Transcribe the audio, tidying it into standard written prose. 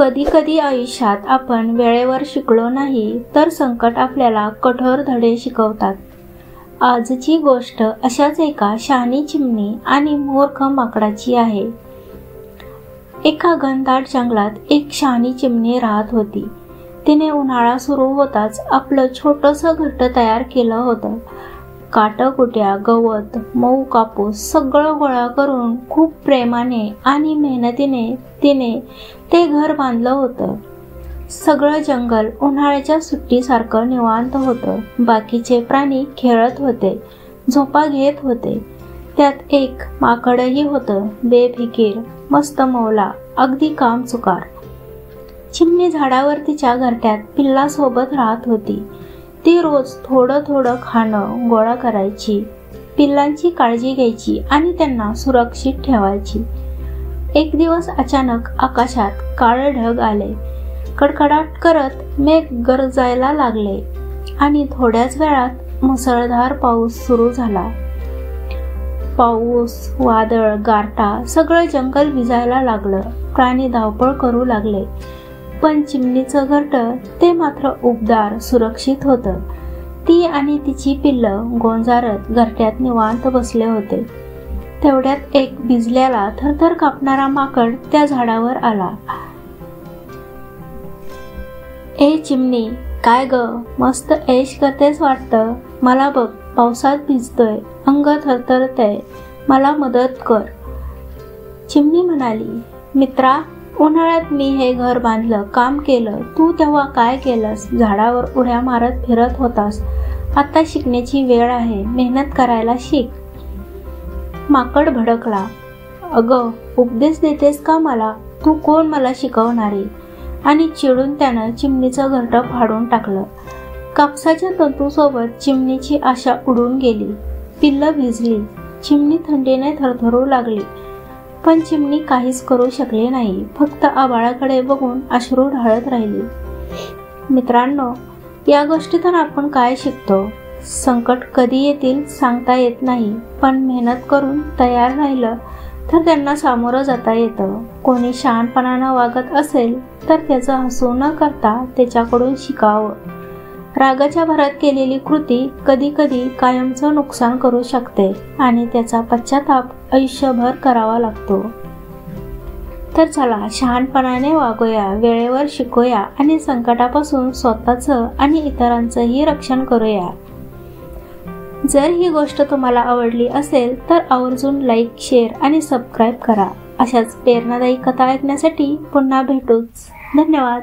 कधी कधी आयुष्यात आपण वेळेवर शिकलो नाही तर संकट आपल्याला कठोर धडे शिकवतात. आजची गोष्ट अशाच एका शहाणी चिमणी आणि मूर्ख माकडाची आहे. एका घनदाट जंगलात एक शहाणी चिमणी राहत होती. तिने उन्हाळा सुरू होताच आपलं छोटंसं घरटं तयार केलं होतं. काटकुट्या, गवत, मऊ कापूस सगळं गोळा करून खूप प्रेमाने आणि मेहनतीने तिने ते घर बांधलं होतं. सगळं जंगल उन्हाळ्याच्या सुट्टीसारखं निवांत होतं. बाकीचे प्राणी खेळत होते, झोपा घेत होते. त्यात एक माकडही होतं, बेफिकीर, मस्त मौला, अगदी कामचुकार. चिमणी झाडावर तिच्या घरट्यात पिल्लासोबत राहत होती. ती रोज थोडं थोडं खाणं गोळा करायची, पिल्लांची काळजी घ्यायची आणि त्यांना सुरक्षित ठेवायची. एक दिवस अचानक आकाशात काळे ढग आले. कडकडाट करत मेघ गरजायला लागले आणि थोड्याच वेळात मुसळधार पाऊस सुरू झाला. पाऊस, वादळ, गारठा सगळं जंगल भिजायला लागलं. प्राणी धावपळ करू लागले. पण चिमणीचं घरटं ते मात्र उबदार, सुरक्षित होतं. ती आणि तिची पिल्लं गोंजारत घरट्यात निवांत बसले होते. तेवढ्यात एक भिजल्याला थरथर कापणारा माकड त्या झाडावर आला. ए चिमणी, काय ग, मस्त ऐश करतेस वाटतं. मला बघ, पावसात भिजतोय, अंग थरथरतंय, मला मदत कर. चिमणी म्हणाली, मित्रा, उन्हाळ्यात मी हे घर बांधलं, काम केलं. तू तेव्हा काय केलंस? झाडावर उड्या मारत फिरत होतास. आता शिकण्याची वेळ आहे, मेहनत करायला शिक. माकड भडकला. अगं, उपदेश देतेस का मला? तू कोण मला शिकवणारी? आणि चिडून त्यानं चिमणीचं घरटं फाडून टाकलं. कापसाच्या तंतूसोबत चिमणीची आशा उडून गेली. पिल्लं भिजली. चिमणी थंडीने थरथरू लागली. पण चिमणी काहीच करू शकली नाही. फक्त आभाळाकडे बघून अश्रू ढाळत राहिली. मित्रांनो, या गोष्टीतून आपण काय शिकतो? संकट कधी येतील सांगता येत नाही, पण मेहनत करून तयार राहिलं तर त्यांना सामोरं जाता येतं. कोणी शहाणपणानं वागत असेल तर त्याचं हसू न करता त्याच्याकडून शिकावं. रागाच्या भरात केलेली कृती कधी कधी कायमचं नुकसान करू शकते आणि त्याचा पश्चाताप आयुष्यभर करावा लागतो. तर चला, शहाणपणाने वागूया, वेळेवर शिकूया आणि संकटापासून स्वतःचं आणि इतरांचंही रक्षण करूया. जर ही गोष्ट तुम्हाला आवडली असेल तर आवर्जून लाईक, शेअर आणि सबस्क्राईब करा. अशाच प्रेरणादायी कथा ऐकण्यासाठी पुन्हा भेटूच. धन्यवाद.